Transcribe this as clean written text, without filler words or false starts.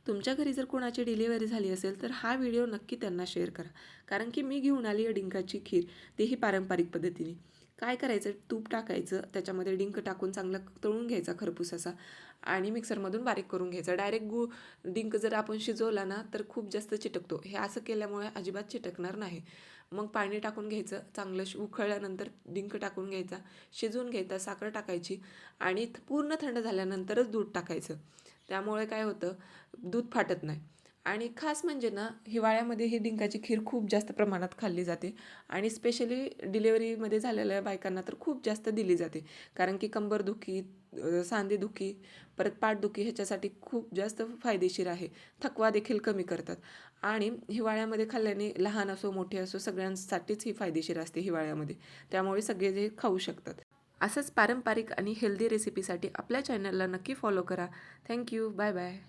तुमच्या घरी जर कोणाची डिलिव्हरी झाली असेल तर हा व्हिडिओ नक्की त्यांना शेअर करा. कारण की मी घेऊन आली आहे डिंकाची खीर, तेही पारंपरिक पद्धतीने. काय करायचं, तूप टाकायचं, त्याच्यामध्ये डिंक टाकून चांगला तळून घ्यायचा खरपूस असा आणि मिक्सरमधून बारीक करून घ्यायचा. डायरेक्ट डिंक जर आपण शिजवला ना तर खूप जास्त चिटकतो. हे असं केल्यामुळे अजिबात चिटकणार नाही. मग पाणी टाकून घ्यायचं, चांगलं उकळल्यानंतर डिंक टाकून घ्यायचा, शिजवून घ्यायचा, साखर टाकायची आणि पूर्ण थंड झाल्यानंतरच दूध टाकायचं. त्यामुळे काय होतं, दूध फाटत नाही. आणि खास म्हणजे ना, हिवाळ्यामध्ये ही डिंकाची खीर खूप जास्त प्रमाणात खाल्ली जाते आणि स्पेशली डिलेवरीमध्ये झालेल्या बायकांना तर खूप जास्त दिली जाते. कारण की कंबरदुखी, सांधेदुखी, परत पाठदुखी ह्याच्यासाठी खूप जास्त फायदेशीर आहे. थकवा देखील कमी करतात आणि हिवाळ्यामध्ये खाल्ल्याने लहान असो मोठे असो सगळ्यांसाठीच ही फायदेशीर असते हिवाळ्यामध्ये. त्यामुळे सगळे जे खाऊ शकतात. असंच पारंपरिक आणि हेल्दी रेसिपीसाठी आपल्या चॅनलला नक्की फॉलो करा. थँक्यू. Bye bye.